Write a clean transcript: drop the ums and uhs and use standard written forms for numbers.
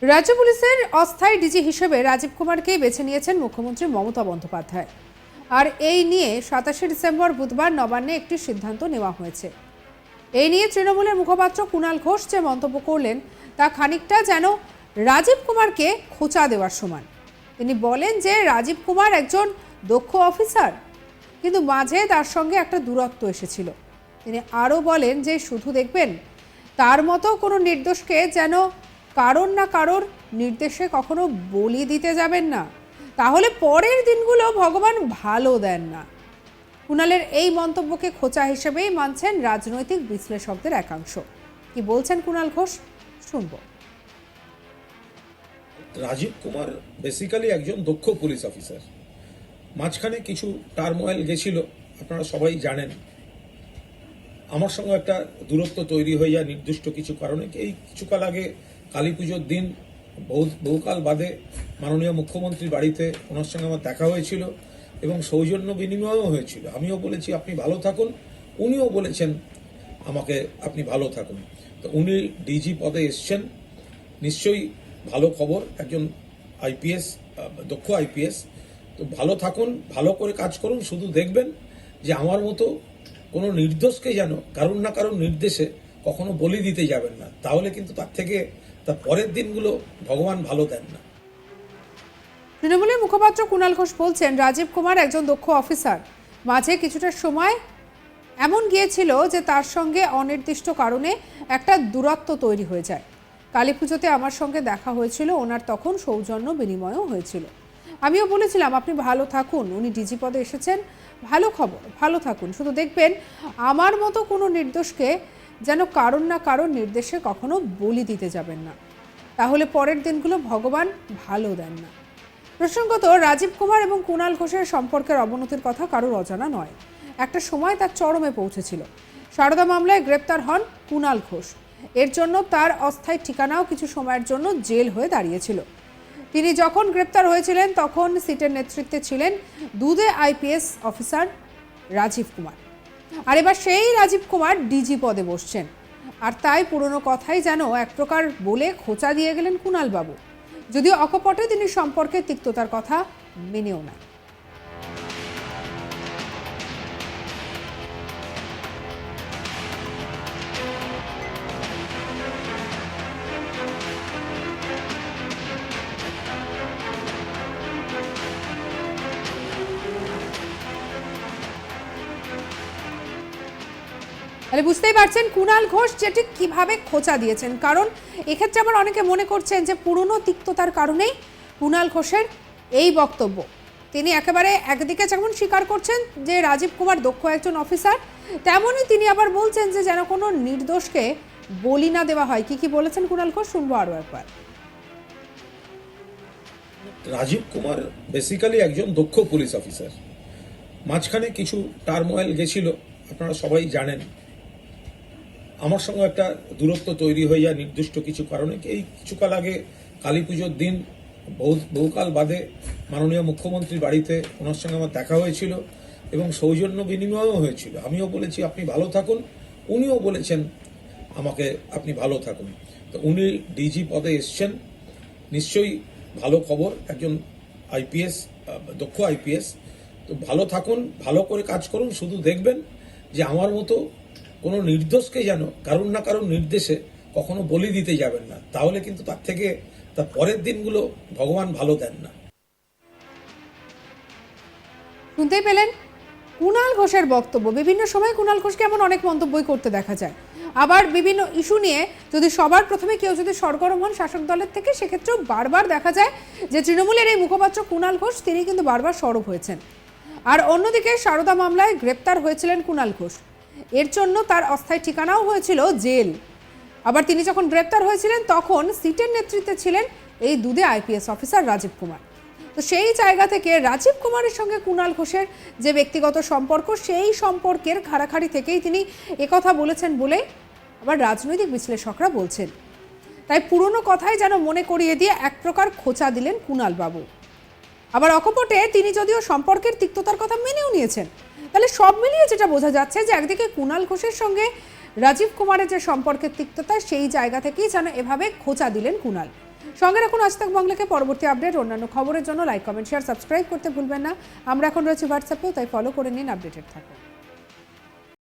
রাজ্য পুলিশের অস্থায়ী ডিজি হিসেবে রাজীব কুমারকেই বেছে নিয়েছেন মুখ্যমন্ত্রী মমতা বন্দ্যোপাধ্যায়। আর এই নিয়ে 27শে ডিসেম্বর বুধবার নবান্নে একটি সিদ্ধান্ত নেওয়া হয়েছে। এই নিয়ে তৃণমূলের মুখপাত্র কুণাল ঘোষ যে মন্তব্য করলেন তা খানিকটা যেন রাজীব কুমারকে খোঁচা দেওয়ার সমান। তিনি বলেন যে রাজীব কুমার একজন দক্ষ অফিসার, কিন্তু মাঝে তার সঙ্গে একটা দূরত্ব এসেছিল। তিনি আরও বলেন যে শুধু দেখবেন তার মতো কোনো নির্দোষকে যেন কারোর না কারোর নির্দেশে কখনো বলি দিতে যাবেন না, তাহলে পরের দিনগুলো ভগবান ভালো দেন না। কুণালের এই মন্তব্যকে খোঁচা হিসেবেই মানছেন রাজনৈতিক বিশ্লেষকদের একাংশ। কি বলছেন কুণাল ঘোষ, শুনব। রাজীব কুমার বেসিক্যালি একজন দক্ষ পুলিশ অফিসার। মাঝখানে কিছু টার্মোয়েল গেছিল, আপনারা সবাই জানেন। আমার সঙ্গে একটা দূরত্ব তৈরি হয়ে যায় নির্দিষ্ট কিছু কারণে। এই কিছুকাল আগে কালী পুজোর দিন বহুকাল বাদে মাননীয় মুখ্যমন্ত্রীর বাড়িতে ওনার সঙ্গে আমার দেখা হয়েছিল এবং সৌজন্য বিনিময়ও হয়েছিল। আমিও বলেছি আপনি ভালো থাকুন, উনিও বলেছেন আমাকে আপনি ভালো থাকুন। তো উনি ডিজি পদে এসছেন, নিশ্চয়ই ভালো খবর। একজন আইপিএস, দক্ষ আইপিএস। তো ভালো থাকুন, ভালো করে কাজ করুন। শুধু দেখবেন যে আমার মতো কোনো নির্দোষকে যেন কারুর না কারুর নির্দেশে কখনো বলি দিতে যাবেন না, তাহলে কিন্তু তার পরের দিনগুলো ভগবান ভালো দেন না। তৃণমূলের মুখপাত্র কুণাল ঘোষ বলছেন রাজীব কুমার একজন দক্ষ অফিসার। মাঝে কিছুটা সময় এমন গিয়েছিল যে তার সঙ্গে অনির্দিষ্ট কারণে একটা দূরত্ব তৈরি হয়ে যায়। কালী পুজোতে আমার সঙ্গে দেখা হয়েছিল, ওনার তখন সৌজন্য বিনিময়ও হয়েছিল। আমিও বলেছিলাম আপনি ভালো থাকুন, উনি ডিজি পদে এসেছেন, ভালো খবর, ভালো থাকুন। শুধু দেখবেন আমার মতো কোনো নির্দোষকে যেন কারোর না কারোর নির্দেশে কখনো বলি দিতে যাবেন না, তাহলে পরের দিনগুলো ভগবান ভালো দেন না। প্রসঙ্গত, রাজীব কুমার এবং কুণাল ঘোষের সম্পর্কের অবনতির কথা কারোর অজানা নয়। একটা সময় তার চরমে পৌঁছেছিল। সারদা মামলায় গ্রেপ্তার হন কুণাল ঘোষ। এর জন্য তার অস্থায়ী ঠিকানাও কিছু সময়ের জন্য জেল হয়ে দাঁড়িয়েছিল। তিনি যখন গ্রেপ্তার হয়েছিলেন তখন সিটের নেতৃত্বে ছিলেন দুদে আইপিএস অফিসার রাজীব কুমার। আর এবার সেই রাজীব কুমার ডিজি পদে বসছেন। আর তাই পুরনো কথাই যেন এক প্রকার বলে খোঁচা দিয়ে গেলেন কুণাল বাবু, যদিও অকপটে তিনি সম্পর্কে তিক্ততার কথা মেনেও নেন। তাহলে বুঝতেই পারছেন কুণাল ঘোষ যেটি কিভাবে খোঁচা দিয়েছেন। কারণ এক্ষেত্রে আবার অনেকে মনে করছেন যে পুরনো তিক্ততার কারণেই কুণাল ঘোষের এই বক্তব্য। তিনি একেবারে একদিকে যেমন স্বীকার করছেন যে রাজীব কুমার দক্ষ একজন অফিসার, তেমনই তিনি আবার বলছেন যে যেন কোনো নির্দোষকে বলি না দেওয়া হয়। কি কি বলেছেন কুণাল ঘোষ, শুনবো আরও একবার। রাজীব কুমার বেসিক্যালি একজন দক্ষ পুলিশ অফিসার। মাঝখানে কিছু টার্মোয়েল গেছিল, আপনারা সবাই জানেন। আমার সঙ্গে একটা দূরত্ব তৈরি হয়ে যায় নির্দিষ্ট কিছু কারণে। এই কিছুকাল আগে কালী পুজোর দিন বহুকাল বাদে মাননীয় মুখ্যমন্ত্রীর বাড়িতে ওনার সঙ্গে আমার দেখা হয়েছিল এবং সৌজন্য বিনিময়ও হয়েছিল। আমিও বলেছি আপনি ভালো থাকুন, উনিও বলেছেন আমাকে আপনি ভালো থাকুন। তো উনি ডিজি পদে এসছেন, নিশ্চয়ই ভালো খবর। একজন আইপিএস, দক্ষ আইপিএস। তো ভালো থাকুন, ভালো করে কাজ করুন। শুধু দেখবেন যে আমার মতো কোনো নির্দোষকে যেন কারুর না কারুর নির্দেশে কখনো বলি দিতে যাবেন না, তাহলে কিন্তু তার পরের দিনগুলো ভগবান ভালো দেন না। শুনতেই পেলেন কুণাল ঘোষের বক্তব্য। বিভিন্ন সময় কুণাল ঘোষকে এমন অনেক মন্তব্যই করতে দেখা যায়। আবার বিভিন্ন ইস্যু নিয়ে যদি সবার প্রথমে কেউ যদি সরগরম হন শাসক দলের থেকে, সেক্ষেত্রেও বারবার দেখা যায় যে তৃণমূলের এই মুখপাত্র কুণাল ঘোষ তিনি কিন্তু বারবার সরব হয়েছেন। আর অন্যদিকে সারদা মামলায় গ্রেপ্তার হয়েছিলেন কুণাল ঘোষ। এর জন্য তার অস্থায়ী ঠিকানাও হয়েছিল জেল। আবার তিনি যখন গ্রেপ্তার হয়েছিলেন তখন সিটের নেতৃত্বে ছিলেন এই দুদে আইপিএস অফিসার রাজীব কুমার। তো সেই জায়গা থেকে রাজীব কুমারের সঙ্গে কুণাল ঘোষের যে ব্যক্তিগত সম্পর্ক, সেই সম্পর্কের খাড়াখাড়ি থেকেই তিনি একথা বলেছেন বলে আবার রাজনৈতিক বিশ্লেষকরা বলছেন। তাই পুরনো কথাই যেন মনে করিয়ে দিয়ে এক প্রকার খোঁচা দিলেন কুণাল বাবু। আবার অকপটে তিনি যদিও সম্পর্কের তিক্ততার কথা মেনেও নিয়েছেন, তাহলে সব মিলিয়ে যেটা বোঝা যাচ্ছে যে একদিকে কুণাল ঘোষের সঙ্গে রাজীব কুমারের যে সম্পর্কের তিক্ততা, সেই জায়গা থেকেই যেন এভাবে খোঁচা দিলেন কুণাল। সঙ্গে রাখুন আজ তাক বাংলাকে। পরবর্তী আপডেট অন্যান্য খবরের জন্য লাইক, কমেন্ট, শেয়ার, সাবস্ক্রাইব করতে ভুলবেন না। আমরা এখন রয়েছে হোয়াটসঅ্যাপেও, তাই ফলো করে নিন, আপডেটেড থাকুন।